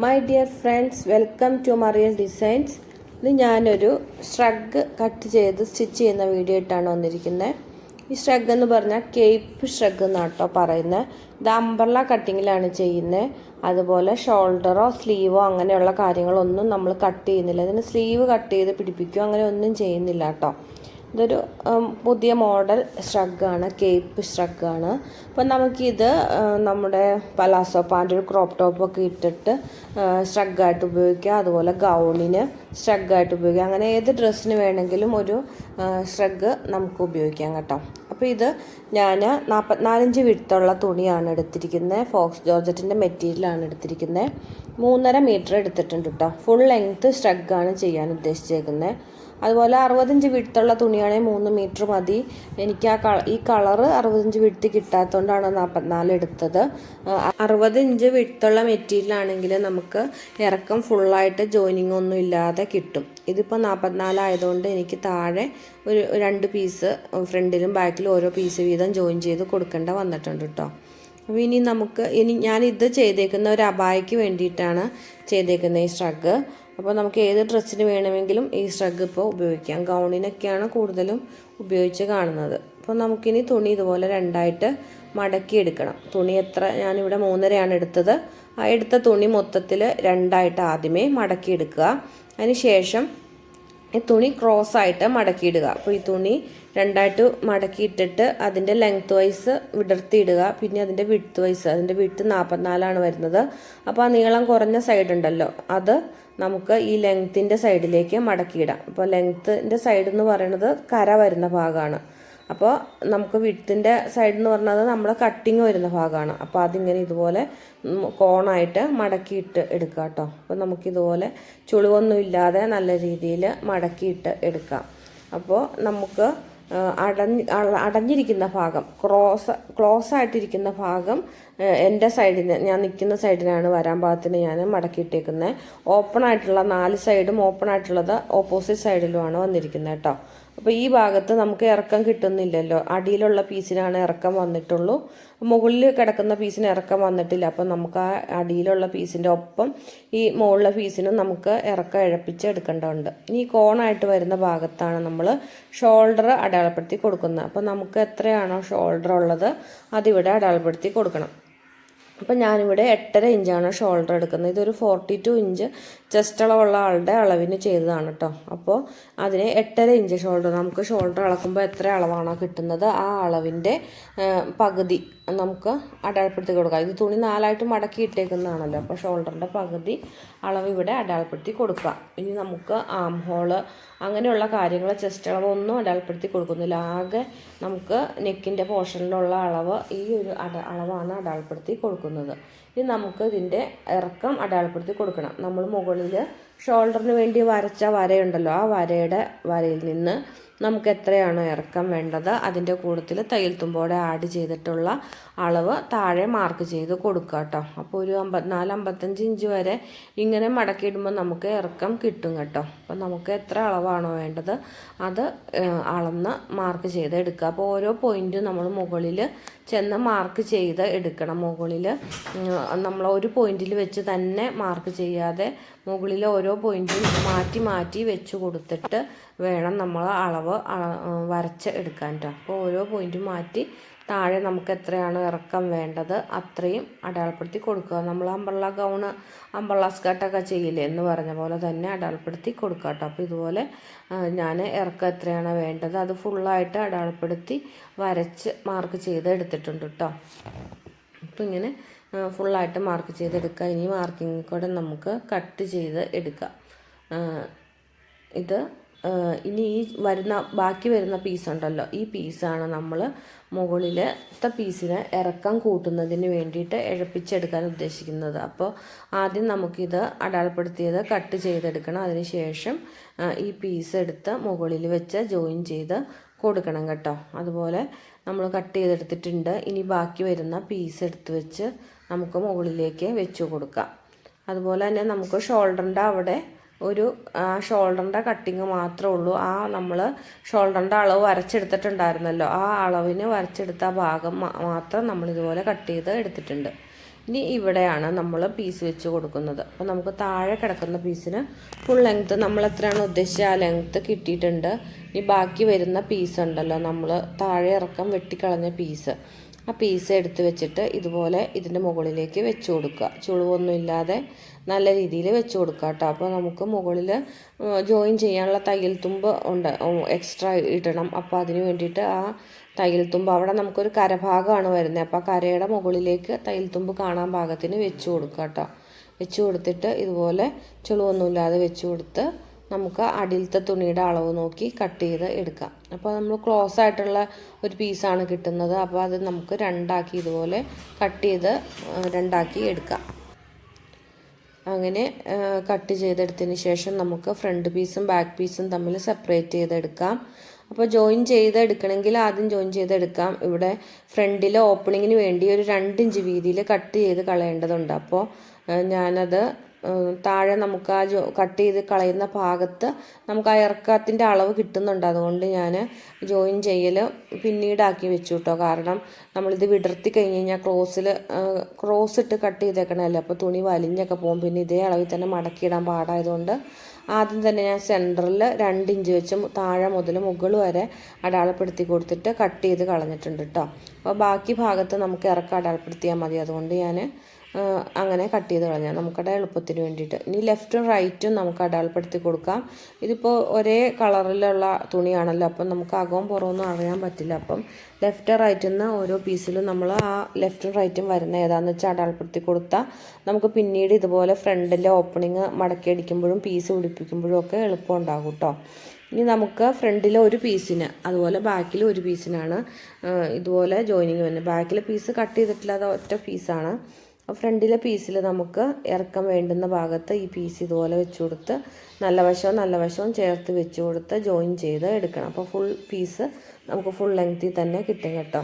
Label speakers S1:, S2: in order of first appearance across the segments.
S1: My dear friends, welcome to Mariyal designs. ഇത് ഞാനൊരു shrug cut ചെയ്ത് സ്റ്റിച്ച് ചെയ്യുന്ന വീഡിയോ ആയിട്ടാണ് വന്നിരിക്കുന്നത്. ഈ ഷ്രഗ് എന്ന് പറഞ്ഞാൽ കേപ്പ് ഷ്രഗ് എന്നാട്ടോ പറയുന്നത്. ഇത് അംബ്രല കട്ടിങ്ങിലാണ് ചെയ്യുന്നത്. അതുപോലെ ഷോൾഡറോ സ്ലീവോ അങ്ങനെയുള്ള കാര്യങ്ങളൊന്നും നമ്മൾ കട്ട് ചെയ്യുന്നില്ല. ഇതിന് സ്ലീവ് കട്ട് ചെയ്ത് പിടിപ്പിക്കുകയോ അങ്ങനെ ഒന്നും ചെയ്യുന്നില്ല കേട്ടോ. ഇതൊരു പുതിയ മോഡൽ ഷ്രഗാണ്, കേപ്പ് ഷ്രഗാണ്. അപ്പം നമുക്കിത് നമ്മുടെ പലാസോ പാൻറ്, ഒരു ക്രോപ്പ് ടോപ്പൊക്കെ ഇട്ടിട്ട് ഷ്രഗായിട്ട് ഉപയോഗിക്കാം. അതുപോലെ ഗൗണിന് ഷ്രഗായിട്ട് ഉപയോഗിക്കാം. അങ്ങനെ ഏത് ഡ്രസ്സിന് വേണമെങ്കിലും ഒരു ഷ്രഗ് നമുക്ക് ഉപയോഗിക്കാം കേട്ടോ. അപ്പോൾ ഇത് ഞാൻ 44 ഇഞ്ച് വിഡ്ത്തുള്ള തുണിയാണ് എടുത്തിരിക്കുന്നത്. ഫോക്സ് ജോർജറ്റിൻ്റെ മെറ്റീരിയലാണ് എടുത്തിരിക്കുന്നത്. 3.5 മീറ്റർ എടുത്തിട്ടുണ്ട് കേട്ടോ. ഫുൾ ലെങ്ത്ത് ഷ്രഗാണ് ചെയ്യാൻ ഉദ്ദേശിച്ചേക്കുന്നത്. അതുപോലെ 60 ഇഞ്ച് വിഡ്ത്തുള്ള തുണിയാണെങ്കിൽ 3 മീറ്റർ മതി. എനിക്ക് ഈ കളറ് 60 ഇഞ്ച് വിഡ്ത്ത് കിട്ടാത്തതുകൊണ്ടാണ് 44 എടുത്തത്. 60 ഇഞ്ച് വിഡ്ത്തുള്ള മെറ്റീരിയലാണെങ്കിൽ നമുക്ക് ഇറക്കം ഫുള്ളായിട്ട് ജോയിനിങ് ഒന്നും ഇല്ലാതെ കിട്ടും. ഇതിപ്പോൾ 44 ആയതുകൊണ്ട് എനിക്ക് താഴെ ഒരു 2 പീസ് ഫ്രണ്ടിലും ബാക്കിലും ഓരോ പീസ് വീതം ജോയിൻ ചെയ്ത് കൊടുക്കേണ്ട വന്നിട്ടുണ്ട് കേട്ടോ. അപ്പോൾ ഇനി ഞാനിത് ചെയ്തേക്കുന്ന ഒരു അബായയ്ക്ക് വേണ്ടിയിട്ടാണ് ചെയ്തേക്കുന്നത് ഈ ഷ്രഗ്. അപ്പോൾ നമുക്ക് ഏത് ഡ്രസ്സിന് വേണമെങ്കിലും ഈ ഷ്രഗ് ഇപ്പോൾ ഉപയോഗിക്കാം. ഗൗണിനൊക്കെയാണ് കൂടുതലും ഉപയോഗിച്ച് കാണുന്നത്. അപ്പോൾ നമുക്കിനി തുണി ഇതുപോലെ രണ്ടായിട്ട് മടക്കിയെടുക്കണം. തുണി ഞാനിവിടെ 3.5 എടുത്തത്. ആ എടുത്ത തുണി മൊത്തത്തിൽ രണ്ടായിട്ട് ആദ്യമേ മടക്കിയെടുക്കുക. അതിന് ശേഷം ഈ തുണി ക്രോസായിട്ട് മടക്കിയിടുക. അപ്പോൾ ഈ തുണി രണ്ടായിട്ട് മടക്കിയിട്ടിട്ട് അതിൻ്റെ ലെങ്ത് വൈസ് വിടർത്തിയിടുക. പിന്നെ അതിൻ്റെ വിഡ്ത്ത് വൈസ്, അതിൻ്റെ വിഡ്ത്ത് 44 വരുന്നത്. അപ്പോൾ ആ നീളം കുറഞ്ഞ സൈഡ് ഉണ്ടല്ലോ, അത് നമുക്ക് ഈ ലെങ്ത്തിൻ്റെ സൈഡിലേക്ക് മടക്കിയിടാം. അപ്പോൾ ലെങ്ത്തിൻ്റെ സൈഡ് എന്ന് പറയുന്നത് കര വരുന്ന ഭാഗമാണ്. അപ്പോൾ നമുക്ക് വിഡ്ത്തിൻ്റെ സൈഡ് എന്ന് പറഞ്ഞത് നമ്മൾ കട്ടിങ് വരുന്ന ഭാഗമാണ്. അപ്പോൾ അതിങ്ങനെ ഇതുപോലെ കോണായിട്ട് മടക്കിയിട്ട് എടുക്കുക കേട്ടോ. അപ്പോൾ നമുക്കിതുപോലെ ചുളിവൊന്നും ഇല്ലാതെ നല്ല രീതിയിൽ മടക്കിയിട്ട് എടുക്കാം. അപ്പോൾ നമുക്ക് അടഞ്ഞിരിക്കുന്ന ഭാഗം, ക്ലോസ് ആയിട്ടിരിക്കുന്ന ഭാഗം എൻ്റെ സൈഡിന്, ഞാൻ നിൽക്കുന്ന സൈഡിനാണ് വരാൻ പാകത്തിന് ഞാൻ മടക്കിയിട്ടേക്കുന്നത്. ഓപ്പൺ ആയിട്ടുള്ള 4 സൈഡും ഓപ്പൺ ആയിട്ടുള്ളത് ഓപ്പോസിറ്റ് സൈഡിലുമാണ് വന്നിരിക്കുന്നത് കേട്ടോ. അപ്പോൾ ഈ ഭാഗത്ത് നമുക്ക് ഇറക്കം കിട്ടുന്നില്ലല്ലോ. അടിയിലുള്ള പീസിനാണ് ഇറക്കം വന്നിട്ടുള്ളൂ, മുകളിൽ കിടക്കുന്ന പീസിന് ഇറക്കം വന്നിട്ടില്ല. അപ്പം നമുക്ക് ആ അടിയിലുള്ള പീസിൻ്റെ ഒപ്പം ഈ മുകളിലെ പീസിനും നമുക്ക് ഇറക്കം ഇഴപ്പിച്ച് എടുക്കേണ്ടതുണ്ട്. ഇനി കോണായിട്ട് വരുന്ന ഭാഗത്താണ് നമ്മൾ ഷോൾഡർ അടയാളപ്പെടുത്തി കൊടുക്കുന്നത്. അപ്പം നമുക്ക് എത്രയാണോ ഷോൾഡർ ഉള്ളത് അതിവിടെ അടയാളപ്പെടുത്തി കൊടുക്കണം. അപ്പം ഞാനിവിടെ 8.5 ഇഞ്ചാണ് ഷോൾഡർ എടുക്കുന്നത്. ഇതൊരു 42 ഇഞ്ച് ചെസ്റ്റ് അളവുള്ള ആളുടെ അളവിന് ചെയ്തതാണ് കേട്ടോ. അപ്പോൾ അതിന് 8.5 ഇഞ്ച് ഷോൾഡർ, നമുക്ക് ഷോൾഡർ അളക്കുമ്പോൾ എത്ര അളവാണോ കിട്ടുന്നത് ആ അളവിൻ്റെ പകുതി നമുക്ക് അടയാളപ്പെടുത്തി കൊടുക്കാം. ഇത് തുണി 4ആയിട്ട് മടക്കി ഇട്ടേക്കുന്നതാണല്ലോ. അപ്പോൾ ഷോൾഡറിൻ്റെ പകുതി അളവ് ഇവിടെ അടയാളപ്പെടുത്തി കൊടുക്കുക. ഇനി നമുക്ക് ആം ഹോള് അങ്ങനെയുള്ള കാര്യങ്ങൾ, ചെസ്റ്റ് അളവ് ഒന്നും അടയാളപ്പെടുത്തി കൊടുക്കുന്നില്ല. ആകെ നമുക്ക് നെക്കിൻ്റെ പോർഷനിലുള്ള അളവ്, ഈ ഒരു അളവാണ് അടയാളപ്പെടുത്തി കൊടുക്കുന്നത്. ഇനി നമുക്ക് ഇതിൻ്റെ ഇറക്കം അടയാളപ്പെടുത്തി കൊടുക്കണം. നമ്മൾ മുകളിൽ ഷോൾഡറിന് വേണ്ടി വരച്ച വരയുണ്ടല്ലോ, ആ വരയിൽ നിന്ന് നമുക്ക് എത്രയാണോ ഇറക്കം വേണ്ടത് അതിൻ്റെ കൂട്ടത്തിൽ തയ്യൽ തുമ്പോടെ ആഡ് ചെയ്തിട്ടുള്ള അളവ് താഴെ മാർക്ക് ചെയ്ത് കൊടുക്കുക കേട്ടോ. അപ്പോൾ ഒരു 54-55 ഇഞ്ച് വരെ ഇങ്ങനെ മടക്കിയിടുമ്പോൾ നമുക്ക് ഇറക്കം കിട്ടും കേട്ടോ. അപ്പോൾ നമുക്ക് എത്ര അളവാണോ വേണ്ടത് അത് അളന്ന് മാർക്ക് ചെയ്ത് എടുക്കുക. അപ്പോൾ ഓരോ പോയിൻറ്റും നമ്മൾ മുകളിൽ ചെന്ന് മാർക്ക് ചെയ്ത് എടുക്കണം. മുകളിൽ നമ്മൾ ഒരു പോയിൻറ്റിൽ വെച്ച് തന്നെ മാർക്ക് ചെയ്യാതെ മുകളിൽ ഓരോ പോയിൻറ്റും മാറ്റി വെച്ച് കൊടുത്തിട്ട് വേണം നമ്മൾ അളവ് വരച്ച് എടുക്കാൻ കേട്ടോ. അപ്പോൾ ഓരോ പോയിൻറ്റും മാറ്റി താഴെ നമുക്ക് എത്രയാണ് ഇറക്കം വേണ്ടത് അത്രയും അടയാളപ്പെടുത്തി കൊടുക്കുക. നമ്മൾ അംബ്രല ഗൗണ്, അംബ്രല സ്കർട്ടൊക്കെ ചെയ്യില്ലേ എന്ന് പറഞ്ഞ പോലെ തന്നെ അടയാളപ്പെടുത്തി കൊടുക്കുക കേട്ടോ. അപ്പോൾ ഇതുപോലെ ഞാൻ ഇറക്കം എത്രയാണ് വേണ്ടത് അത് ഫുള്ളായിട്ട് അടയാളപ്പെടുത്തി വരച്ച് മാർക്ക് ചെയ്ത് എടുത്തിട്ടുണ്ട് കേട്ടോ. അപ്പോൾ ഇങ്ങനെ ഫുള്ളായിട്ട് മാർക്ക് ചെയ്തെടുക്കുക. ഇനി മാർക്കിങ് കൂടെ നമുക്ക് കട്ട് ചെയ്ത് എടുക്കാം. ഇത് ഇനി ഈ ബാക്കി വരുന്ന പീസുണ്ടല്ലോ, ഈ പീസാണ് നമ്മൾ മുകളിലത്തെ പീസിന് ഇറക്കം കൂട്ടുന്നതിന് വേണ്ടിയിട്ട് ഇഴപ്പിച്ചെടുക്കാൻ ഉദ്ദേശിക്കുന്നത്. അപ്പോൾ ആദ്യം നമുക്കിത് അടയാളപ്പെടുത്തിയത് കട്ട് ചെയ്തെടുക്കണം. അതിനുശേഷം ഈ പീസ് എടുത്ത് മുകളിൽ വെച്ച് ജോയിൻ ചെയ്ത് കൊടുക്കണം കേട്ടോ. അതുപോലെ നമ്മൾ കട്ട് ചെയ്തെടുത്തിട്ടുണ്ട്. ഇനി ബാക്കി വരുന്ന പീസ് എടുത്ത് വെച്ച് നമുക്ക് മുകളിലേക്ക് വെച്ച് കൊടുക്കാം. അതുപോലെ തന്നെ നമുക്ക് ഷോൾഡറിൻ്റെ അവിടെ ഷോൾഡറിൻ്റെ കട്ടിങ് മാത്രമേ ഉള്ളൂ. നമ്മൾ ഷോൾഡറിൻ്റെ അളവ് വരച്ചെടുത്തിട്ടുണ്ടായിരുന്നല്ലോ, ആ അളവിന് വരച്ചെടുത്ത ഭാഗം മാത്രം നമ്മളിതുപോലെ കട്ട് ചെയ്ത് എടുത്തിട്ടുണ്ട്. ഇനി ഇവിടെയാണ് നമ്മൾ പീസ് വെച്ച് കൊടുക്കുന്നത്. അപ്പോൾ നമുക്ക് താഴെ കിടക്കുന്ന പീസിന് ഫുൾ ലെങ്ത്ത് നമ്മൾ എത്രയാണോ ഉദ്ദേശിച്ച ആ ലെങ്ത്ത് കിട്ടിയിട്ടുണ്ട്. ഇനി ബാക്കി വരുന്ന പീസ് ഉണ്ടല്ലോ, നമ്മൾ താഴെ ഇറക്കം വെട്ടിക്കളഞ്ഞ പീസ്, ആ പീസ് എടുത്ത് വെച്ചിട്ട് ഇതുപോലെ ഇതിൻ്റെ മുകളിലേക്ക് വെച്ച് കൊടുക്കുക. ചുളിവൊന്നും ഇല്ലാതെ നല്ല രീതിയിൽ വെച്ച് കൊടുക്കുക കേട്ടോ. അപ്പോൾ നമുക്ക് മുകളിൽ ജോയിൻ ചെയ്യാനുള്ള തയ്യൽ തുമ്പ് ഉണ്ട്, എക്സ്ട്രാ ഇടണം. അപ്പോൾ അതിന് വേണ്ടിയിട്ട് ആ തയ്യൽ തുമ്പ് അവിടെ നമുക്കൊരു കരഭാഗമാണ് വരുന്നത്. അപ്പോൾ ആ കരയുടെ മുകളിലേക്ക് തയ്യൽ തുമ്പ് കാണാൻ പാകത്തിന് വെച്ച് കൊടുക്കുക കേട്ടോ. വെച്ച് കൊടുത്തിട്ട് ഇതുപോലെ ചുളിവൊന്നുമില്ലാതെ വെച്ച് കൊടുത്ത് നമുക്ക് അടിയിലത്തെ തുണിയുടെ അളവ് നോക്കി കട്ട് ചെയ്ത് എടുക്കാം. അപ്പോൾ നമ്മൾ ക്ലോസ് ആയിട്ടുള്ള ഒരു പീസാണ് കിട്ടുന്നത്. അപ്പോൾ അത് നമുക്ക് രണ്ടാക്കി ഇതുപോലെ കട്ട് ചെയ്ത് രണ്ടാക്കി എടുക്കാം. അങ്ങനെ കട്ട് ചെയ്തെടുത്തതിന് ശേഷം നമുക്ക് ഫ്രണ്ട് പീസും ബാക്ക് പീസും തമ്മിൽ സെപ്പറേറ്റ് ചെയ്തെടുക്കാം. അപ്പോൾ ജോയിൻ ചെയ്തെടുക്കണമെങ്കിൽ ആദ്യം ജോയിൻ ചെയ്തെടുക്കാം. ഇവിടെ ഫ്രണ്ടിലെ ഓപ്പണിങ്ങിന് വേണ്ടി ഒരു 2 ഇഞ്ച് വീതിയിൽ കട്ട് ചെയ്ത് കളയേണ്ടതുണ്ട്. അപ്പോൾ ഞാനത് താഴെ നമുക്ക് ആ കട്ട് ചെയ്ത് കളയുന്ന ഭാഗത്ത് നമുക്ക് ആ ഇറക്കത്തിൻ്റെ അളവ് കിട്ടുന്നുണ്ട്. അതുകൊണ്ട് ഞാൻ ജോയിൻ ചെയ്യൽ പിന്നീടാക്കി വെച്ചു കേട്ടോ. കാരണം നമ്മളിത് വിടർത്തി കഴിഞ്ഞ് കഴിഞ്ഞാൽ ക്രോസ് ഇട്ട് കട്ട് ചെയ്തേക്കണമല്ലോ, അപ്പോൾ തുണി വലിഞ്ഞൊക്കെ പോകും. പിന്നെ ഇതേ അളവിൽ തന്നെ മടക്കിയിടാൻ പാടായതുകൊണ്ട് ആദ്യം തന്നെ ഞാൻ സെൻറ്ററിൽ 2 ഇഞ്ച് വെച്ച് താഴെ മുതൽ മുകൾ വരെ അടയാളപ്പെടുത്തി കൊടുത്തിട്ട് കട്ട് ചെയ്ത് കളഞ്ഞിട്ടുണ്ട് കേട്ടോ. അപ്പോൾ ബാക്കി ഭാഗത്ത് നമുക്ക് ഇറക്കം അടയാളപ്പെടുത്തിയാൽ മതി. അതുകൊണ്ട് ഞാൻ അങ്ങനെ കട്ട് ചെയ്ത് കളഞ്ഞാൽ നമുക്കടെ എളുപ്പത്തിന് വേണ്ടിയിട്ട്. ഇനി ലെഫ്റ്റും റൈറ്റും നമുക്ക് അടയാളപ്പെടുത്തി കൊടുക്കാം. ഇതിപ്പോൾ ഒരേ കളറിലുള്ള തുണിയാണല്ലോ, അപ്പം നമുക്ക് അകവും പുറമൊന്നും അറിയാൻ പറ്റില്ല. അപ്പം ലെഫ്റ്റ് റൈറ്റിൽ നിന്ന് ഓരോ പീസിലും നമ്മൾ ആ ലെഫ്റ്റും റൈറ്റും വരുന്ന ഏതാണെന്ന് വെച്ചാൽ അടയാളപ്പെടുത്തി കൊടുത്താൽ നമുക്ക് പിന്നീട് ഇതുപോലെ ഫ്രണ്ടിലെ ഓപ്പണിങ് മടക്കി അടിക്കുമ്പോഴും പീസ് പിടിപ്പിക്കുമ്പോഴും ഒക്കെ എളുപ്പം ഉണ്ടാകും കേട്ടോ. ഇനി നമുക്ക് ഫ്രണ്ടിലെ ഒരു പീസിന് അതുപോലെ ബാക്കിൽ ഒരു പീസിനാണ് ഇതുപോലെ ജോയിനിങ് വരുന്നത്. ബാക്കിലെ പീസ് കട്ട് ചെയ്തിട്ടില്ല, അത് ഒറ്റ പീസാണ്. ഫ്രണ്ടിലെ പീസിൽ നമുക്ക് ഇറക്കം വേണ്ടുന്ന ഭാഗത്ത് ഈ പീസ് ഇതുപോലെ വെച്ച് കൊടുത്ത് നല്ല വശവും ചേർത്ത് വെച്ച് കൊടുത്ത് ജോയിൻ ചെയ്ത് എടുക്കണം. അപ്പോൾ ഫുൾ പീസ് നമുക്ക് ഫുൾ ലെങ്ത്തിൽ തന്നെ കിട്ടും കേട്ടോ.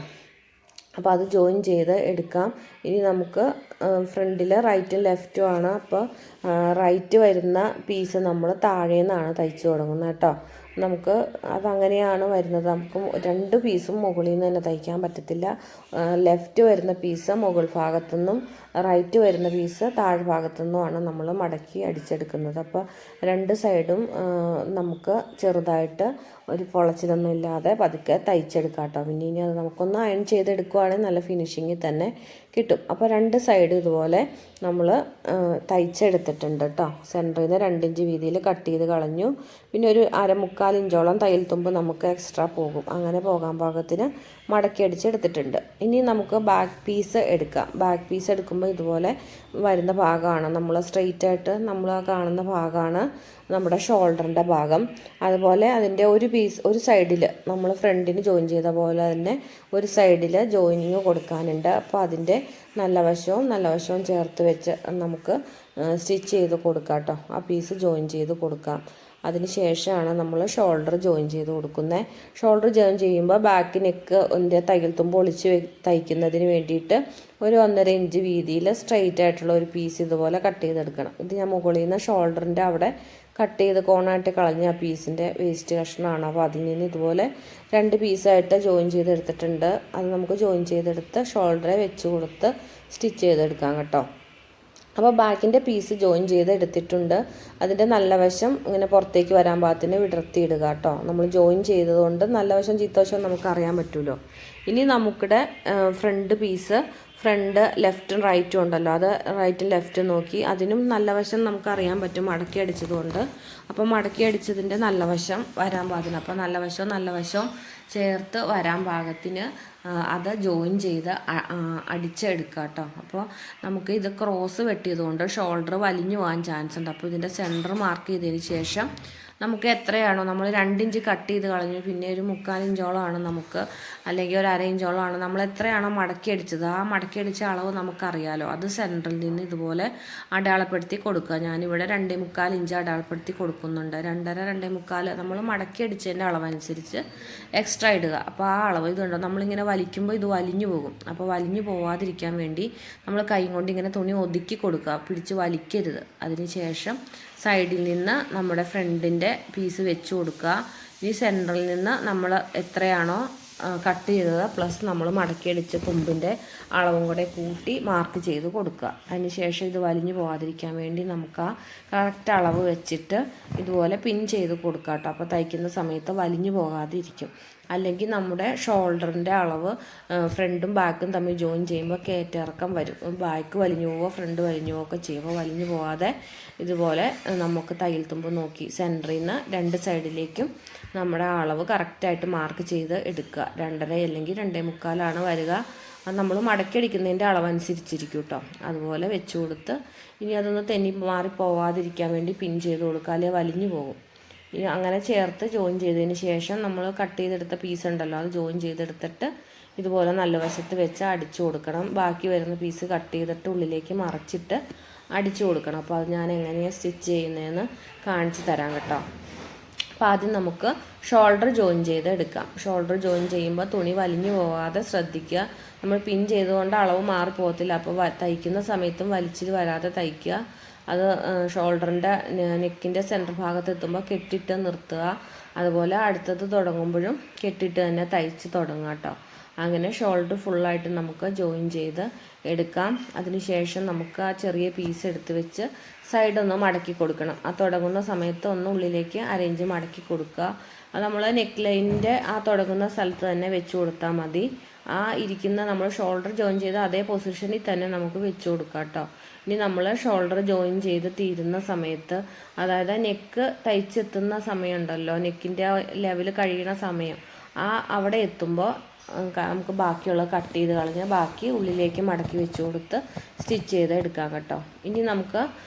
S1: അപ്പോൾ അത് ജോയിൻ ചെയ്ത് എടുക്കാം. ഇനി നമുക്ക് ഫ്രണ്ടിൽ റൈറ്റും ലെഫ്റ്റും ആണ്. അപ്പോൾ റൈറ്റ് വരുന്ന പീസ് നമ്മൾ താഴെ നിന്നാണ് തയ്ച്ച് തുടങ്ങുന്നത് കേട്ടോ. നമുക്ക് അതങ്ങനെയാണ് വരുന്നത്. നമുക്ക് 2 പീസും മുകളിൽ നിന്ന് തന്നെ തയ്ക്കാൻ പറ്റത്തില്ല. ലെഫ്റ്റ് വരുന്ന പീസ് മുകൾ ഭാഗത്തുനിന്നും റൈറ്റ് വരുന്ന പീസ് താഴ് ഭാഗത്തുനിന്നുമാണ് നമ്മൾ മടക്കി അടിച്ചെടുക്കുന്നത്. അപ്പോൾ 2 സൈഡും നമുക്ക് ചെറുതായിട്ട് ഒരു പൊളച്ചിലൊന്നും ഇല്ലാതെ പതുക്കെ തയ്ച്ചെടുക്കാം കേട്ടോ. പിന്നെ ഇനി അത് നമുക്കൊന്ന് അയൺ ചെയ്തെടുക്കുകയാണെങ്കിൽ നല്ല ഫിനിഷിങ്ങിൽ തന്നെ കിട്ടും. അപ്പോൾ 2 സൈഡ് ഇതുപോലെ നമ്മൾ തയ്ച്ചെടുത്തിട്ടുണ്ട് കേട്ടോ. സെൻറ്ററിൽ നിന്ന് 2 ഇഞ്ച് വീതിയിൽ കട്ട് ചെയ്ത് കളഞ്ഞു. പിന്നെ ഒരു 1/4 ഇഞ്ചോളം തയ്യൽ തുമ്പ് നമുക്ക് എക്സ്ട്രാ പോകും. അങ്ങനെ പോകാൻ പാകത്തിന് മടക്കി അടിച്ചെടുത്തിട്ടുണ്ട്. ഇനി നമുക്ക് ബാക്ക് പീസ് എടുക്കാം. ബാക്ക് പീസ് എടുക്കുമ്പോൾ ഇതുപോലെ വരുന്ന ഭാഗമാണ് നമ്മൾ സ്ട്രെയിറ്റ് ആയിട്ട് നമ്മൾ കാണുന്ന ഭാഗമാണ് നമ്മുടെ ഷോൾഡറിൻ്റെ ഭാഗം. അതുപോലെ അതിൻ്റെ ഒരു സൈഡിൽ നമ്മൾ ഫ്രണ്ടിന് ജോയിൻ ചെയ്ത പോലെ തന്നെ ഒരു സൈഡിൽ ജോയിനിങ് കൊടുക്കാനുണ്ട്. അപ്പോൾ അതിൻ്റെ നല്ല വശവും ചേർത്ത് വെച്ച് നമുക്ക് സ്റ്റിച്ച് ചെയ്ത് കൊടുക്കാം കേട്ടോ. ആ പീസ് ജോയിൻ ചെയ്ത് കൊടുക്കാം. അതിന് ശേഷമാണ് നമ്മൾ ഷോൾഡർ ജോയിൻ ചെയ്ത് കൊടുക്കുന്നത്. ഷോൾഡർ ജോയിൻ ചെയ്യുമ്പോൾ ബാക്ക് നെക്കിൻ്റെ തയ്യൽ തുമ്പ് ഒളിച്ച് തയ്ക്കുന്നതിന് വേണ്ടിയിട്ട് ഒരു 1.5 ഇഞ്ച് വീതിയിൽ സ്ട്രെയിറ്റ് ആയിട്ടുള്ള ഒരു പീസ് ഇതുപോലെ കട്ട് ചെയ്തെടുക്കണം. ഇത് ഞാൻ മുകളിൽ നിന്ന് ഷോൾഡറിൻ്റെ അവിടെ കട്ട് ചെയ്ത് കോണായിട്ട് കളഞ്ഞ ആ പീസിൻ്റെ വേസ്റ്റ് കഷ്ണമാണ്. അപ്പോൾ അതിൽ നിന്ന് ഇതുപോലെ 2 പീസായിട്ട് ജോയിൻ ചെയ്തെടുത്തിട്ടുണ്ട്. അത് നമുക്ക് ജോയിൻ ചെയ്തെടുത്ത് ഷോൾഡറെ വെച്ച് കൊടുത്ത് സ്റ്റിച്ച് ചെയ്തെടുക്കാം കേട്ടോ. അപ്പോൾ ബാക്കിൻ്റെ പീസ് ജോയിൻ ചെയ്ത് എടുത്തിട്ടുണ്ട്. അതിൻ്റെ നല്ല വശം ഇങ്ങനെ പുറത്തേക്ക് വരാൻ പാകത്തിന് വിടർത്തിയിടുക കേട്ടോ. നമ്മൾ ജോയിൻ ചെയ്തതുകൊണ്ട് നല്ല വശം ചീത്ത വശം നമുക്ക് അറിയാൻ പറ്റുമല്ലോ. ഇനി നമുക്കിടെ ഫ്രണ്ട് പീസ് ഫ്രണ്ട് ലെഫ്റ്റും റൈറ്റും ഉണ്ടല്ലോ, അത് റൈറ്റും ലെഫ്റ്റും നോക്കി അതിനും നല്ല വശം നമുക്കറിയാൻ പറ്റും മടക്കി അടിച്ചതുകൊണ്ട്. അപ്പോൾ മടക്കി അടിച്ചതിൻ്റെ നല്ല വശം വരാൻ പാകത്തിന്, അപ്പോൾ നല്ല വശവും ചേർത്ത് വരാൻ പാകത്തിന് അത് ജോയിൻ ചെയ്ത് അടിച്ചെടുക്കുക കേട്ടോ. അപ്പോൾ നമുക്ക് ഇത് ക്രോസ് വെട്ടിയതുകൊണ്ട് ഷോൾഡർ വലിഞ്ഞു പോകാൻ ചാൻസ് ഉണ്ട്. അപ്പോൾ ഇതിൻ്റെ സെൻറ്റർ മാർക്ക് ചെയ്തതിന് ശേഷം നമുക്ക് എത്രയാണോ നമ്മൾ 2 ഇഞ്ച് കട്ട് ചെയ്ത് കളഞ്ഞു, പിന്നെ ഒരു 3/4 ഇഞ്ചോളമാണ് നമുക്ക്, അല്ലെങ്കിൽ ഒരു 1/2 ഇഞ്ചോളമാണ് നമ്മൾ എത്രയാണോ മടക്കി അടിച്ചത്, ആ മടക്കി അടിച്ച അളവ് നമുക്കറിയാലോ. അത് സെൻറ്ററിൽ നിന്ന് ഇതുപോലെ അടയാളപ്പെടുത്തി കൊടുക്കുക. ഞാനിവിടെ 2.25 ഇഞ്ച് അടയാളപ്പെടുത്തി കൊടുക്കുന്നുണ്ട്. 2.5 2.25 നമ്മൾ മടക്കി അടിച്ചതിൻ്റെ അളവനുസരിച്ച് എക്സ്ട്രാ ഇടുക. അപ്പോൾ ആ അളവ് ഇതുണ്ടോ, നമ്മളിങ്ങനെ വലിക്കുമ്പോൾ ഇത് വലിഞ്ഞു പോകും. അപ്പോൾ വലിഞ്ഞു പോവാതിരിക്കാൻ വേണ്ടി നമ്മൾ കൈ കൊണ്ട് ഇങ്ങനെ തുണി ഒതുക്കി കൊടുക്കുക, പിടിച്ച് വലിക്കരുത്. അതിന് ശേഷം സൈഡിൽ നിന്ന് നമ്മുടെ ഫ്രണ്ടിൻ്റെ പീസ് വെച്ച് കൊടുക്കുക. ഇനി സെൻറ്ററിൽ നിന്ന് നമ്മൾ എത്രയാണോ കട്ട് ചെയ്തത് പ്ലസ് നമ്മൾ മടക്കിയടിച്ച തുമ്പിൻ്റെ അളവും കൂടെ കൂട്ടി മാർക്ക് ചെയ്ത് കൊടുക്കുക. അതിന് ശേഷം ഇത് വലിഞ്ഞു പോകാതിരിക്കാൻ വേണ്ടി നമുക്ക് ആ കറക്റ്റ് അളവ് വെച്ചിട്ട് ഇതുപോലെ പിൻ ചെയ്ത് കൊടുക്കുക കേട്ടോ. അപ്പോൾ തയ്ക്കുന്ന സമയത്ത് വലിഞ്ഞു പോകാതിരിക്കും. അല്ലെങ്കിൽ നമ്മുടെ ഷോൾഡറിൻ്റെ അളവ് ഫ്രണ്ടും ബാക്കും തമ്മിൽ ജോയിൻ ചെയ്യുമ്പോൾ കയറ്റിറക്കം വരും. ബാക്ക് വലിഞ്ഞു പോവുക ഫ്രണ്ട് വലിഞ്ഞു പോവുകയൊക്കെ ചെയ്യുമ്പോൾ വലിഞ്ഞു പോകാതെ ഇതുപോലെ നമുക്ക് തയ്യൽ തുമ്പ് നോക്കി സെൻറ്ററിൽ നിന്ന് രണ്ട് സൈഡിലേക്കും നമ്മുടെ അളവ് കറക്റ്റായിട്ട് മാർക്ക് ചെയ്ത് എടുക്കുക. 2.5 അല്ലെങ്കിൽ 2.25 വരിക. അത് നമ്മൾ മടക്കിയടിക്കുന്നതിൻ്റെ അളവനുസരിച്ചിരിക്കും കേട്ടോ. അതുപോലെ വെച്ച് കൊടുത്ത് ഇനി അതൊന്ന് തെന്നി മാറി പോവാതിരിക്കാൻ വേണ്ടി പിൻ ചെയ്ത് കൊടുക്കുക, അല്ലെങ്കിൽ വലിഞ്ഞു പോകും. ഇനി അങ്ങനെ ചേർത്ത് ജോയിൻ ചെയ്തതിന് ശേഷം നമ്മൾ കട്ട് ചെയ്തെടുത്ത പീസ് ഉണ്ടല്ലോ അത് ജോയിൻ ചെയ്തെടുത്തിട്ട് ഇതുപോലെ നല്ല വശത്ത് വെച്ച് അടിച്ചു കൊടുക്കണം. ബാക്കി വരുന്ന പീസ് കട്ട് ചെയ്തിട്ട് ഉള്ളിലേക്ക് മറച്ചിട്ട് അടിച്ചു കൊടുക്കണം. അപ്പോൾ അത് ഞാൻ എങ്ങനെയാണ് സ്റ്റിച്ച് ചെയ്യുന്നതെന്ന് കാണിച്ചു തരാം കേട്ടോ. അപ്പോൾ ആദ്യം നമുക്ക് ഷോൾഡർ ജോയിൻ ചെയ്ത് എടുക്കാം. ഷോൾഡർ ജോയിൻ ചെയ്യുമ്പോൾ തുണി വലിഞ്ഞു പോകാതെ ശ്രദ്ധിക്കുക. നമ്മൾ പിൻ ചെയ്തുകൊണ്ട് അളവ് മാറി പോകത്തില്ല. അപ്പോൾ തയ്ക്കുന്ന സമയത്തും വലിച്ചിട്ട് വരാതെ തയ്ക്കുക. അത് ഷോൾഡറിൻ്റെ നെക്കിൻ്റെ സെൻറ്റർ ഭാഗത്ത് എത്തുമ്പോൾ കെട്ടിട്ട് നിർത്തുക. അതുപോലെ അടുത്തത് തുടങ്ങുമ്പോഴും കെട്ടിട്ട് തന്നെ തയ്ച്ച് തുടങ്ങുക കേട്ടോ. അങ്ങനെ ഷോൾഡർ ഫുള്ളായിട്ട് നമുക്ക് ജോയിൻ ചെയ്ത് എടുക്കാം. അതിനുശേഷം നമുക്ക് ആ ചെറിയ പീസ് എടുത്ത് വെച്ച് സൈഡൊന്ന് മടക്കി കൊടുക്കണം. ആ തുടങ്ങുന്ന സമയത്ത് ഒന്ന് ഉള്ളിലേക്ക് അരേഞ്ച് മടക്കി കൊടുക്കുക. അത് നമ്മൾ നെക്ക് ലൈനിൻ്റെ ആ തുടങ്ങുന്ന സ്ഥലത്ത് തന്നെ വെച്ച് കൊടുത്താൽ മതി. ആ ഇരിക്കുന്ന നമ്മൾ ഷോൾഡർ ജോയിൻ ചെയ്ത് അതേ പൊസിഷനിൽ തന്നെ നമുക്ക് വെച്ച് കൊടുക്കാം കേട്ടോ. ഇനി നമ്മൾ ഷോൾഡർ ജോയിൻ ചെയ്ത് തീരുന്ന സമയത്ത്, അതായത് നെക്ക് തയ്ച്ചെത്തുന്ന സമയമുണ്ടല്ലോ, നെക്കിൻ്റെ ആ ലെവൽ കഴിയുന്ന സമയം, അവിടെ എത്തുമ്പോൾ നമുക്ക് ബാക്കിയുള്ള കട്ട് ചെയ്ത് കളഞ്ഞ് ബാക്കി ഉള്ളിലേക്ക് മടക്കി വെച്ച് കൊടുത്ത് സ്റ്റിച്ച് ചെയ്ത് എടുക്കാം കേട്ടോ. ഇനി നമുക്ക്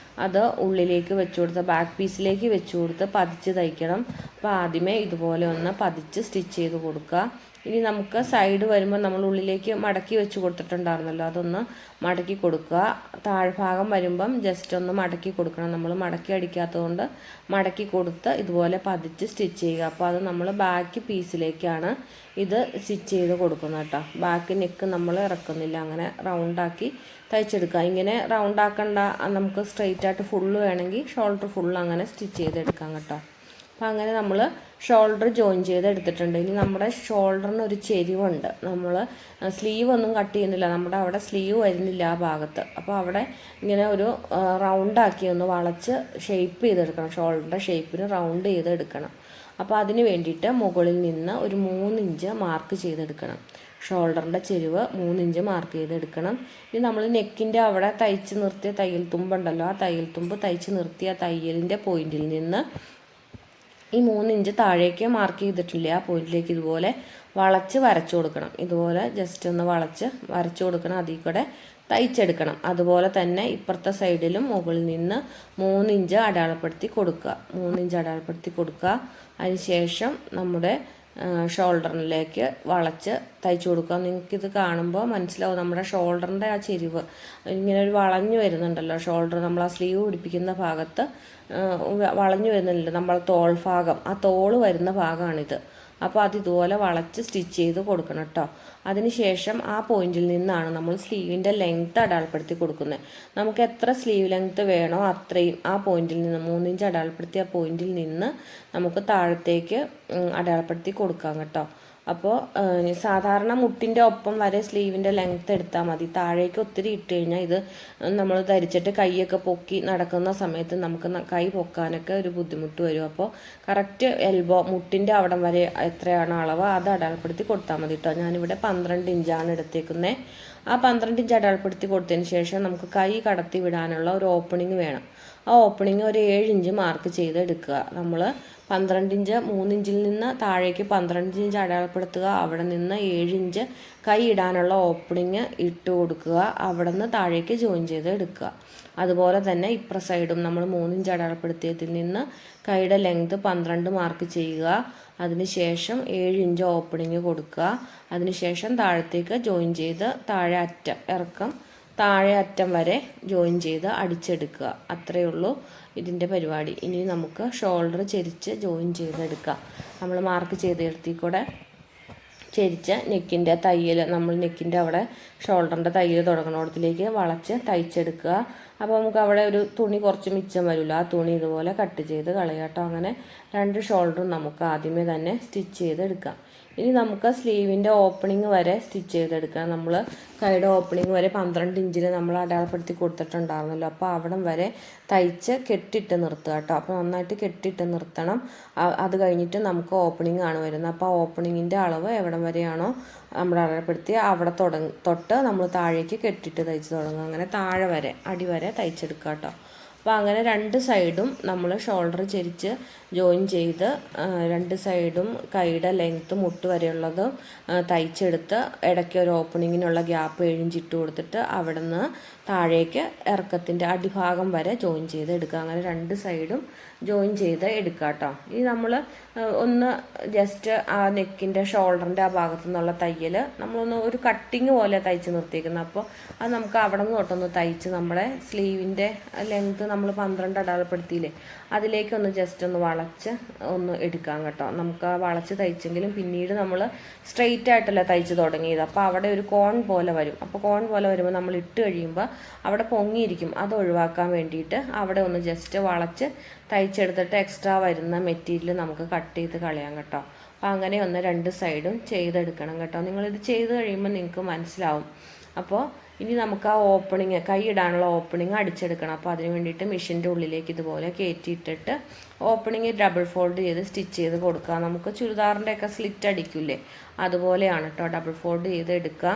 S1: അത് ഉള്ളിലേക്ക് വെച്ച് കൊടുത്ത് ബാക്ക് പീസിലേക്ക് വെച്ച് കൊടുത്ത് പതിച്ച് തയ്ക്കണം. അപ്പോൾ ആദ്യമേ ഇതുപോലെ ഒന്ന് പതിച്ച് സ്റ്റിച്ച് ചെയ്ത് കൊടുക്കുക. ഇനി നമുക്ക് സൈഡ് വരുമ്പോൾ നമ്മൾ ഉള്ളിലേക്ക് മടക്കി വെച്ച് കൊടുത്തിട്ടുണ്ടായിരുന്നല്ലോ, അതൊന്ന് മടക്കി കൊടുക്കുക. താഴ്ഭാഗം വരുമ്പം ജസ്റ്റ് ഒന്ന് മടക്കി കൊടുക്കണം. നമ്മൾ മടക്കി അടിക്കാത്തതുകൊണ്ട് മടക്കി കൊടുത്ത് ഇതുപോലെ പതിച്ച് സ്റ്റിച്ച് ചെയ്യുക. അപ്പോൾ അത് നമ്മൾ ബാക്ക് പീസിലേക്കാണ് ഇത് സ്റ്റിച്ച് ചെയ്ത് കൊടുക്കുന്നത് കേട്ടോ. ബാക്ക് നെക്ക് നമ്മൾ ഇറക്കുന്നില്ല, അങ്ങനെ റൗണ്ടാക്കി തയ്ച്ചെടുക്കുക. ഇങ്ങനെ റൗണ്ടാക്കണ്ട, നമുക്ക് സ്ട്രെയിറ്റ് ആയിട്ട് ഫുള്ള് വേണമെങ്കിൽ ഷോൾഡർ ഫുള്ള് അങ്ങനെ സ്റ്റിച്ച് ചെയ്തെടുക്കാം കേട്ടോ. അപ്പോൾ അങ്ങനെ നമ്മൾ ഷോൾഡർ ജോയിൻ ചെയ്ത് എടുത്തിട്ടുണ്ട്. ഇനി നമ്മുടെ ഷോൾഡറിന് ഒരു ചെരിവുണ്ട്. നമ്മൾ സ്ലീവ് ഒന്നും കട്ട് ചെയ്യുന്നില്ല, നമ്മുടെ അവിടെ സ്ലീവ് വരുന്നില്ല ആ ഭാഗത്ത്. അപ്പോൾ അവിടെ ഇങ്ങനെ ഒരു റൗണ്ടാക്കി ഒന്ന് വളച്ച് ഷേപ്പ് ചെയ്തെടുക്കണം. ഷോൾഡറിൻ്റെ ഷേപ്പിന് റൗണ്ട് ചെയ്തെടുക്കണം. അപ്പോൾ അതിന് വേണ്ടിയിട്ട് മുകളിൽ നിന്ന് ഒരു 3 ഇഞ്ച് മാർക്ക് ചെയ്തെടുക്കണം. ഷോൾഡറിൻ്റെ ചെരിവ് 3 ഇഞ്ച് മാർക്ക് ചെയ്തെടുക്കണം. ഇനി നമ്മൾ നെക്കിൻ്റെ അവിടെ തയ്ച്ച് നിർത്തിയ തയ്യൽ തുമ്പുണ്ടല്ലോ, ആ തയ്യൽ തുമ്പ് തയ്ച്ച് നിർത്തിയ തയ്യലിൻ്റെ പോയിന്റിൽ നിന്ന് ഈ 3 ഇഞ്ച് താഴേക്ക് മാർക്ക് ചെയ്തിട്ടില്ല ആ പോയിന്റിലേക്ക് ഇതുപോലെ വളച്ച് വരച്ചു കൊടുക്കണം. ഇതുപോലെ ജസ്റ്റ് ഒന്ന് വളച്ച് വരച്ചു കൊടുക്കണം. അതിൽ കൂടെ തയ്ച്ചെടുക്കണം. അതുപോലെ തന്നെ ഇപ്പുറത്തെ സൈഡിലും മുകളിൽ നിന്ന് 3 ഇഞ്ച് അടയാളപ്പെടുത്തി കൊടുക്കുക. 3 ഇഞ്ച് അടയാളപ്പെടുത്തി കൊടുക്കുക. അതിനുശേഷം നമ്മുടെ ഷോൾഡറിലേക്ക് വളച്ച് തയ്ച്ചു കൊടുക്കുക. നിങ്ങൾക്കിത് കാണുമ്പോൾ മനസ്സിലാവും നമ്മുടെ ഷോൾഡറിൻ്റെ ആ ചെരിവ് ഇങ്ങനെ ഒരു വളഞ്ഞു വരുന്നുണ്ടല്ലോ. ഷോൾഡർ നമ്മൾ ആ സ്ലീവ് പിടിപ്പിക്കുന്ന ഭാഗത്ത് വളഞ്ഞു വരുന്നുണ്ട്, നമ്മൾ തോൾ ഭാഗം, ആ തോള് വരുന്ന ഭാഗമാണിത്. അപ്പോൾ അത് ഇതുപോലെ വളച്ച് സ്റ്റിച്ച് ചെയ്ത് കൊടുക്കണം കേട്ടോ. അതിനുശേഷം ആ പോയിന്റിൽ നിന്നാണ് നമ്മൾ സ്ലീവിൻ്റെ ലെങ്ത്ത് അടയാളപ്പെടുത്തി കൊടുക്കുന്നത്. നമുക്ക് എത്ര സ്ലീവ് ലെങ്ത്ത് വേണോ അത്രയും ആ പോയിന്റിൽ നിന്ന് 3 ഇഞ്ച് അടയാളപ്പെടുത്തിയ പോയിന്റിൽ നിന്ന് നമുക്ക് താഴത്തേക്ക് അടയാളപ്പെടുത്തി കൊടുക്കാം കേട്ടോ. അപ്പോൾ സാധാരണ മുട്ടിൻ്റെ ഒപ്പം വരെ സ്ലീവിൻ്റെ ലെങ്ത്ത് എടുത്താൽ മതി. താഴേക്ക് ഒത്തിരി ഇട്ട് കഴിഞ്ഞാൽ ഇത് നമ്മൾ ധരിച്ചിട്ട് കൈയൊക്കെ പൊക്കി നടക്കുന്ന സമയത്ത് നമുക്ക് കൈ പൊക്കാനൊക്കെ ഒരു ബുദ്ധിമുട്ട് വരും. അപ്പോൾ കറക്റ്റ് എൽബോ മുട്ടിൻ്റെ അവിടം വരെ എത്രയാണോ അളവ് അത് അടയാളപ്പെടുത്തി കൊടുത്താൽ മതി കേട്ടോ. ഞാനിവിടെ 12 ഇഞ്ചാണ് എടുത്തേക്കുന്നത്. ആ 12 ഇഞ്ച് അടയാളപ്പെടുത്തി കൊടുത്തതിന് ശേഷം നമുക്ക് കൈ കടത്തി വിടാനുള്ള ഒരു ഓപ്പണിങ് വേണം. ആ ഓപ്പണിങ് ഒരു 7 ഇഞ്ച് മാർക്ക് ചെയ്ത് എടുക്കുക. നമ്മൾ 12 ഇഞ്ച് 3 ഇഞ്ചിൽ നിന്ന് താഴേക്ക് 12 ഇഞ്ച് അടയാളപ്പെടുത്തുക. അവിടെ നിന്ന് 7 ഇഞ്ച് കൈ ഇടാനുള്ള ഓപ്പണിങ് ഇട്ട് കൊടുക്കുക. അവിടെ നിന്ന് താഴേക്ക് ജോയിൻ ചെയ്ത് എടുക്കുക. അതുപോലെ തന്നെ ഇപ്പുറ സൈഡും നമ്മൾ 3 ഇഞ്ച് അടയാളപ്പെടുത്തിയതിൽ നിന്ന് കൈയുടെ ലെങ്ത് 12 മാർക്ക് ചെയ്യുക. അതിനുശേഷം 7 ഇഞ്ച് ഓപ്പണിങ് കൊടുക്കുക. അതിനുശേഷം താഴത്തേക്ക് ജോയിൻ ചെയ്ത് താഴെ അറ്റം ഇറക്കം താഴെ അറ്റം വരെ ജോയിൻ ചെയ്ത് അടിച്ചെടുക്കുക. അത്രയേ ഉള്ളൂ ഇതിൻ്റെ പരിപാടി. ഇനി നമുക്ക് ഷോൾഡർ ചെരിച്ച് ജോയിൻ ചെയ്തെടുക്കാം. നമ്മൾ മാർക്ക് ചെയ്തെടുത്തിൽ കൂടെ ചെരിച്ച് നെക്കിൻ്റെ തയ്യൽ, നമ്മൾ നെക്കിൻ്റെ അവിടെ ഷോൾഡറിൻ്റെ തയ്യൽ തുടങ്ങുന്നിടത്തിലേക്ക് വളച്ച് തയ്ച്ചെടുക്കുക. അപ്പോൾ നമുക്ക് അവിടെ ഒരു തുണി കുറച്ച് മിച്ചം വരില്ല, ആ തുണി ഇതുപോലെ കട്ട് ചെയ്ത് കളയാട്ടോ. അങ്ങനെ 2 ഷോൾഡറും നമുക്ക് ആദ്യമേ തന്നെ സ്റ്റിച്ച് ചെയ്തെടുക്കാം. ഇനി നമുക്ക് സ്ലീവിൻ്റെ ഓപ്പണിങ് വരെ സ്റ്റിച്ച് ചെയ്തെടുക്കാം. നമ്മൾ കൈയുടെ ഓപ്പണിങ് വരെ 12 ഇഞ്ചിൽ നമ്മൾ അടയാളപ്പെടുത്തി കൊടുത്തിട്ടുണ്ടായിരുന്നല്ലോ. അപ്പോൾ അവിടം വരെ തയ്ച്ച് കെട്ടിട്ട് നിർത്തുക കേട്ടോ. അപ്പോൾ നന്നായിട്ട് കെട്ടിട്ട് നിർത്തണം. അത് കഴിഞ്ഞിട്ട് നമുക്ക് ഓപ്പണിംഗ് ആണ് വരുന്നത്. അപ്പോൾ ആ ഓപ്പണിങ്ങിൻ്റെ അളവ് എവിടം വരെയാണോ നമ്മൾ അടയാളപ്പെടുത്തി അവിടെ തൊട്ട് നമ്മൾ താഴേക്ക് കെട്ടിട്ട് തയ്ച്ച് തുടങ്ങുക. അങ്ങനെ താഴെ വരെ അടി വരെ തയ്ച്ചെടുക്കുക കേട്ടോ. അപ്പോൾ അങ്ങനെ രണ്ട് സൈഡും നമ്മൾ ഷോൾഡർ ചെരിച്ച് ജോയിൻ ചെയ്ത് രണ്ട് സൈഡും കൈയുടെ ലെങ്ത്ത് മുട്ട് വരെയുള്ളത് തയ്ച്ചെടുത്ത് ഇടയ്ക്ക് ഒരു ഓപ്പണിങ്ങിനുള്ള ഗ്യാപ്പ് 7 ഇഞ്ച് ഇട്ട് കൊടുത്തിട്ട് അവിടെ നിന്ന് താഴേക്ക് ഇറക്കത്തിൻ്റെ അടിഭാഗം വരെ ജോയിൻ ചെയ്ത് എടുക്കുക. അങ്ങനെ രണ്ട് സൈഡും ജോയിൻ ചെയ്ത് എടുക്കുക കേട്ടോ. ഇനി നമ്മൾ ഒന്ന് ജസ്റ്റ് ആ നെക്കിൻ്റെ ഷോൾഡറിൻ്റെ ആ ഭാഗത്തു നിന്നുള്ള തയ്യൽ നമ്മളൊന്ന് ഒരു കട്ടിങ് പോലെ തയ്ച്ച് നിർത്തിയിരിക്കുന്നത്. അപ്പോൾ അത് നമുക്ക് അവിടെ നിന്ന് തൊട്ടൊന്ന് തയ്ച്ച് നമ്മുടെ സ്ലീവിൻ്റെ ലെങ്ത്ത് നമ്മൾ 12 അടയാളപ്പെടുത്തിയില്ലേ അതിലേക്കൊന്ന് ജസ്റ്റ് ഒന്ന് വളച്ച് ഒന്ന് എടുക്കാം കേട്ടോ. നമുക്ക് ആ വളച്ച് തയ്ച്ചെങ്കിലും പിന്നീട് നമ്മൾ സ്ട്രെയിറ്റ് ആയിട്ടല്ല തയ്ച്ച് തുടങ്ങിയത്. അപ്പോൾ അവിടെ ഒരു കോൺ പോലെ വരും. അപ്പോൾ കോൺ പോലെ വരുമ്പോൾ നമ്മൾ ഇട്ട് കഴിയുമ്പോൾ അവിടെ പൊങ്ങിയിരിക്കും. അത് ഒഴിവാക്കാൻ വേണ്ടിയിട്ട് അവിടെ ഒന്ന് ജസ്റ്റ് വളച്ച് തയ്ച്ചെടുത്തിട്ട് എക്സ്ട്രാ വരുന്ന മെറ്റീരിയൽ നമുക്ക് കട്ട് ചെയ്ത് കളയാം കേട്ടോ. അപ്പോൾ അങ്ങനെ ഒന്ന് രണ്ട് സൈഡും ചെയ്തെടുക്കണം കേട്ടോ. നിങ്ങളിത് ചെയ്ത് കഴിയുമ്പോൾ നിങ്ങൾക്ക് മനസ്സിലാവും. അപ്പോൾ ഇനി നമുക്ക് ആ ഓപ്പണിങ് കൈ ഇടാനുള്ള ഓപ്പണിങ് അടിച്ചെടുക്കണം. അപ്പോൾ അതിന് വേണ്ടിയിട്ട് മെഷീൻ്റെ ഉള്ളിലേക്ക് ഇതുപോലെ കയറ്റിയിട്ടിട്ട് ഓപ്പണിങ് ഡബിൾ ഫോൾഡ് ചെയ്ത് സ്റ്റിച്ച് ചെയ്ത് കൊടുക്കുക. നമുക്ക് ചുരിദാറിൻ്റെയൊക്കെ സ്ലിറ്റ് അടിക്കില്ലേ അതുപോലെയാണ് കേട്ടോ. ഡബിൾ ഫോൾഡ് ചെയ്ത് എടുക്കുക.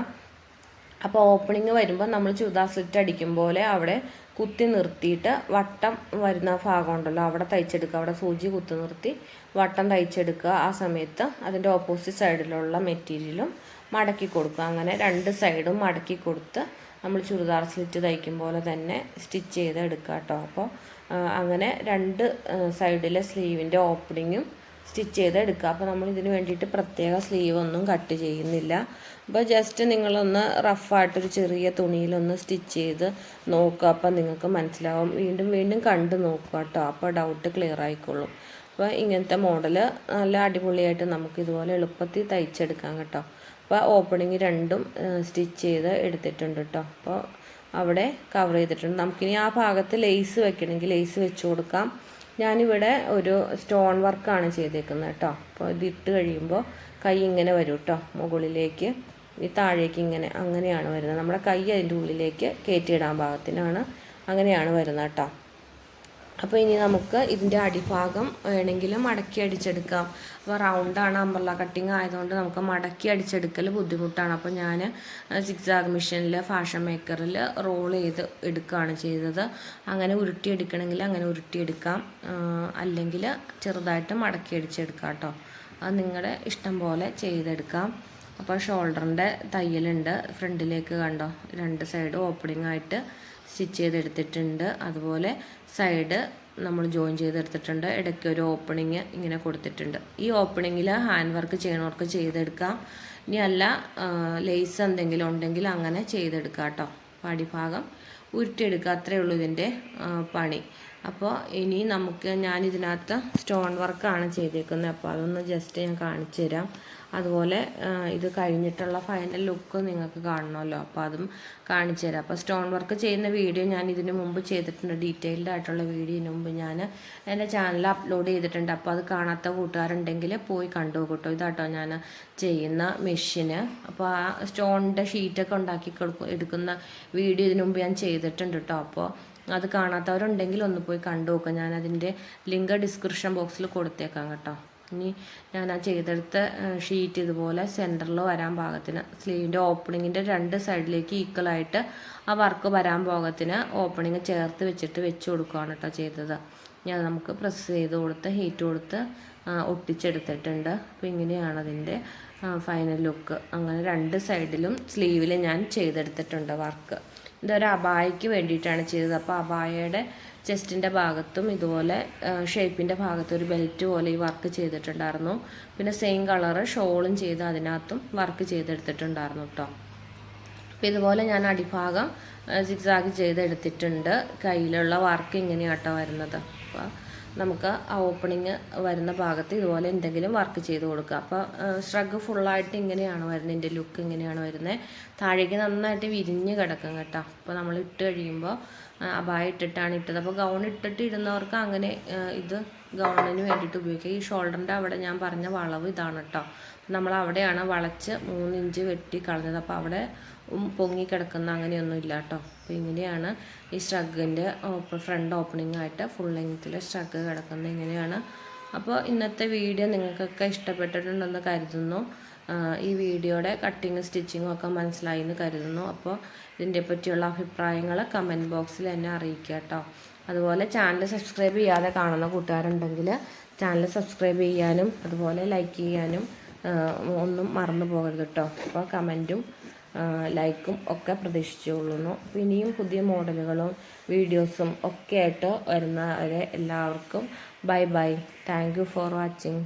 S1: അപ്പോൾ ഓപ്പണിങ് വരുമ്പോൾ നമ്മൾ ചുരിദാർ സ്ലിറ്റ് അടിക്കും പോലെ അവിടെ കുത്തി നിർത്തിയിട്ട് വട്ടം വരുന്ന ഭാഗം ഉണ്ടല്ലോ അവിടെ തയ്ച്ചെടുക്കുക. അവിടെ സൂചി കുത്തി നിർത്തി വട്ടം തയ്ച്ചെടുക്കുക. ആ സമയത്ത് അതിൻ്റെ ഓപ്പോസിറ്റ് സൈഡിലുള്ള മെറ്റീരിയലും മടക്കി കൊടുക്കുക. അങ്ങനെ രണ്ട് സൈഡും മടക്കി കൊടുത്ത് നമ്മൾ ചുരിദാർ സ്ലിറ്റ് തയ്ക്കും പോലെ തന്നെ സ്റ്റിച്ച് ചെയ്ത് എടുക്കുക കേട്ടോ. അപ്പോൾ അങ്ങനെ രണ്ട് സൈഡിലെ സ്ലീവിൻ്റെ ഓപ്പണിങ്ങും സ്റ്റിച്ച് ചെയ്ത് എടുക്കുക. അപ്പോൾ നമ്മൾ ഇതിന് വേണ്ടിയിട്ട് പ്രത്യേക സ്ലീവ് ഒന്നും കട്ട് ചെയ്യുന്നില്ല. അപ്പോൾ ജസ്റ്റ് നിങ്ങളൊന്ന് റഫായിട്ടൊരു ചെറിയ തുണിയിലൊന്ന് സ്റ്റിച്ച് ചെയ്ത് നോക്കുക. അപ്പോൾ നിങ്ങൾക്ക് മനസ്സിലാവും. വീണ്ടും വീണ്ടും കണ്ട് നോക്കുക കേട്ടോ. അപ്പോൾ ഡൗട്ട് ക്ലിയർ ആയിക്കോളും. അപ്പോൾ ഇങ്ങനത്തെ മോഡൽ നല്ല അടിപൊളിയായിട്ട് നമുക്കിതുപോലെ എളുപ്പത്തിൽ തയ്ച്ചെടുക്കാം കേട്ടോ. അപ്പോൾ ഓപ്പണിങ് രണ്ടും സ്റ്റിച്ച് ചെയ്ത് എടുത്തിട്ടുണ്ട് കേട്ടോ. അപ്പോൾ അവിടെ കവർ ചെയ്തിട്ടുണ്ട്. നമുക്കിനി ആ ഭാഗത്ത് ലേസ് വെക്കണമെങ്കിൽ ലേസ് വെച്ച് കൊടുക്കാം. ഞാനിവിടെ ഒരു സ്റ്റോൺ വർക്കാണ് ചെയ്തേക്കുന്നത് കേട്ടോ. അപ്പോൾ ഇതിട്ട് കഴിയുമ്പോൾ കൈ ഇങ്ങനെ വരും കേട്ടോ. മുകളിലേക്ക് ഈ താഴേക്ക് ഇങ്ങനെ അങ്ങനെയാണ് വരുന്നത്. നമ്മുടെ കൈ അതിൻ്റെ ഉള്ളിലേക്ക് കയറ്റിയിടാൻ ഭാഗത്തിനാണ് അങ്ങനെയാണ് വരുന്നത് കേട്ടോ. അപ്പോൾ ഇനി നമുക്ക് ഇതിൻ്റെ അടിഭാഗം വേണമെങ്കിൽ മടക്കി അടിച്ചെടുക്കാം. അപ്പോൾ റൗണ്ടാണ് അംബ്രല്ല കട്ടിങ് ആയതുകൊണ്ട് നമുക്ക് മടക്കി അടിച്ചെടുക്കൽ ബുദ്ധിമുട്ടാണ്. അപ്പോൾ ഞാൻ സിക്സാഗ് മെഷീനിൽ ഫാഷൻ മേക്കറിൽ റോൾ ചെയ്ത് എടുക്കുകയാണ് ചെയ്തത്. അങ്ങനെ ഉരുട്ടിയെടുക്കണമെങ്കിൽ അങ്ങനെ ഉരുട്ടിയെടുക്കാം, അല്ലെങ്കിൽ ചെറുതായിട്ട് മടക്കി അടിച്ചെടുക്കാം കേട്ടോ. അത് നിങ്ങളുടെ ഇഷ്ടം പോലെ ചെയ്തെടുക്കാം. അപ്പോൾ ഷോൾഡറിൻ്റെ തയ്യലുണ്ട്. ഫ്രണ്ടിലേക്ക് കണ്ടോ രണ്ട് സൈഡ് ഓപ്പണിംഗ് ആയിട്ട് സ്റ്റിച്ച് ചെയ്തെടുത്തിട്ടുണ്ട്. അതുപോലെ സൈഡ് നമ്മൾ ജോയിൻ ചെയ്തെടുത്തിട്ടുണ്ട്. ഇടയ്ക്ക് ഒരു ഓപ്പണിങ് ഇങ്ങനെ കൊടുത്തിട്ടുണ്ട്. ഈ ഓപ്പണിങ്ങിൽ ഹാൻഡ് വർക്ക് ചെയ്യണവർക്ക് ചെയ്തെടുക്കാം. ഇനി അല്ല ലേസ് എന്തെങ്കിലും ഉണ്ടെങ്കിൽ അങ്ങനെ ചെയ്തെടുക്കാം കേട്ടോ. അടിഭാഗം ഉരുട്ടിയെടുക്കുക, അത്രയേ ഉള്ളൂ ഇതിൻ്റെ പണി. അപ്പോൾ ഇനി ഞാനിതിനകത്ത് സ്റ്റോൺ വർക്കാണ് ചെയ്തേക്കുന്നത്. അപ്പോൾ അതൊന്ന് ജസ്റ്റ് ഞാൻ കാണിച്ചു തരാം. അതുപോലെ ഇത് കഴിഞ്ഞിട്ടുള്ള ഫൈനൽ ലുക്ക് നിങ്ങൾക്ക് കാണണമല്ലോ, അപ്പോൾ അതും കാണിച്ചു തരാം. അപ്പോൾ സ്റ്റോൺ വർക്ക് ചെയ്യുന്ന വീഡിയോ ഞാൻ ഇതിന് മുമ്പ് ചെയ്തിട്ടുണ്ട്. ഡീറ്റെയിൽഡ് ആയിട്ടുള്ള വീഡിയോന് മുമ്പ് ഞാൻ എൻ്റെ ചാനലിൽ അപ്ലോഡ് ചെയ്തിട്ടുണ്ട്. അപ്പോൾ അത് കാണാത്ത കൂട്ടുകാരുണ്ടെങ്കിൽ പോയി കണ്ടു കേട്ടോ. ഇതാട്ടോ ഞാൻ ചെയ്യുന്ന മെഷീന്. അപ്പോൾ ആ സ്റ്റോണിൻ്റെ ഷീറ്റൊക്കെ ഉണ്ടാക്കി എടുക്കുന്ന വീഡിയോ ഇതിനു മുമ്പ് ഞാൻ ചെയ്തിട്ടുണ്ട് കേട്ടോ. അപ്പോൾ അത് കാണാത്തവരുണ്ടെങ്കിൽ ഒന്ന് പോയി കണ്ടു നോക്കാം. ഞാനതിൻ്റെ ലിങ്ക് ഡിസ്ക്രിപ്ഷൻ ബോക്സിൽ കൊടുത്തേക്കാം കേട്ടോ. ഇനി ഞാൻ ആ ചെയ്തെടുത്ത ഷീറ്റ് ഇതുപോലെ സെൻറ്ററിൽ വരാൻ പാകത്തിന് സ്ലീവിൻ്റെ ഓപ്പണിങ്ങിൻ്റെ രണ്ട് സൈഡിലേക്ക് ഈക്വലായിട്ട് ആ വർക്ക് വരാൻ പാകത്തിന് ഓപ്പണിങ് ചേർത്ത് വെച്ചിട്ട് വെച്ച് കൊടുക്കുകയാണ് കേട്ടോ ചെയ്തത്. ഞാൻ നമുക്ക് പ്രസ് ചെയ്ത് കൊടുത്ത് ഹീറ്റ് കൊടുത്ത് ഒട്ടിച്ചെടുത്തിട്ടുണ്ട്. അപ്പോൾ ഇങ്ങനെയാണ് അതിൻ്റെ ഫൈനൽ ലുക്ക്. അങ്ങനെ രണ്ട് സൈഡിലും സ്ലീവിൽ ഞാൻ ചെയ്തെടുത്തിട്ടുണ്ട് വർക്ക്. ഇതൊരു അബായയ്ക്ക് വേണ്ടിയിട്ടാണ് ചെയ്തത്. അപ്പോൾ അബായയുടെ ചെസ്റ്റിൻ്റെ ഭാഗത്തും ഇതുപോലെ ഷേപ്പിൻ്റെ ഭാഗത്തും ഒരു ബെൽറ്റ് പോലെ ഈ വർക്ക് ചെയ്തിട്ടുണ്ടായിരുന്നു. പിന്നെ സെയിം കളറ് ഷോളും ചെയ്ത് അതിനകത്തും വർക്ക് ചെയ്തെടുത്തിട്ടുണ്ടായിരുന്നു കേട്ടോ. അപ്പോൾ ഇതുപോലെ ഞാൻ അടിഭാഗം സിക്സാഗ് ചെയ്തെടുത്തിട്ടുണ്ട്. കയ്യിലുള്ള വർക്ക് ഇങ്ങനെയാട്ടോ വരുന്നത്. അപ്പോൾ നമുക്ക് ആ ഓപ്പണിങ് വരുന്ന ഭാഗത്ത് ഇതുപോലെ എന്തെങ്കിലും വർക്ക് ചെയ്ത് കൊടുക്കുക. അപ്പോൾ ഷ്രഗ് ഫുള്ളായിട്ട് ഇങ്ങനെയാണ് വരുന്നത്, ഇതിൻ്റെ ലുക്ക് ഇങ്ങനെയാണ് വരുന്നത്. താഴേക്ക് നന്നായിട്ട് വിരിഞ്ഞ് കിടക്കും കേട്ടോ. അപ്പോൾ നമ്മൾ ഇട്ട് കഴിയുമ്പോൾ അബായ ഇട്ടിട്ടാണ് ഇട്ടത്. അപ്പോൾ ഗൗൺ ഇട്ടിട്ട് ഇടുന്നവർക്ക് അങ്ങനെ ഇത് ഗൗണിന് വേണ്ടിയിട്ട് ഉപയോഗിക്കുക. ഈ ഷോൾഡറിൻ്റെ അവിടെ ഞാൻ പറഞ്ഞ വളവ് ഇതാണ് കേട്ടോ. നമ്മൾ അവിടെയാണ് വളച്ച് 3 ഇഞ്ച് വെട്ടി കളഞ്ഞത്. അപ്പോൾ അവിടെ പൊങ്ങിക്കിടക്കുന്ന അങ്ങനെയൊന്നും ഇല്ല കേട്ടോ. അപ്പോൾ ഇങ്ങനെയാണ് ഈ ഷ്രഗിൻ്റെ ഫ്രണ്ട് ഓപ്പണിംഗ് ആയിട്ട് ഫുൾ ലെങ്ത്തിൽ ഷ്രഗ് കിടക്കുന്നത് ഇങ്ങനെയാണ്. അപ്പോൾ ഇന്നത്തെ വീഡിയോ നിങ്ങൾക്കൊക്കെ ഇഷ്ടപ്പെട്ടിട്ടുണ്ടെന്ന് കരുതുന്നു. ഈ വീഡിയോയുടെ കട്ടിങ് സ്റ്റിച്ചിങ്ങും ഒക്കെ മനസ്സിലായി എന്ന് കരുതുന്നു. അപ്പോൾ ഇതിനെ പറ്റിയുള്ള അഭിപ്രായങ്ങൾ കമൻറ്റ് ബോക്സിൽ എന്നെ അറിയിക്കുക കേട്ടോ. അതുപോലെ ചാനൽ സബ്സ്ക്രൈബ് ചെയ്യാതെ കാണുന്ന കൂട്ടുകാരുണ്ടെങ്കിൽ ചാനൽ സബ്സ്ക്രൈബ് ചെയ്യാനും അതുപോലെ ലൈക്ക് ചെയ്യാനും ഒന്നും മറന്നു പോകരുത് കേട്ടോ. അപ്പോൾ കമൻറ്റും ലൈക്കും ഒക്കെ പ്രതീക്ഷിച്ചുകൊള്ളുന്നു. അപ്പോൾ ഇനിയും പുതിയ മോഡലുകളും വീഡിയോസും ഒക്കെ ആയിട്ട് വരുന്നവരെ എല്ലാവർക്കും bye bye. Thank you for watching.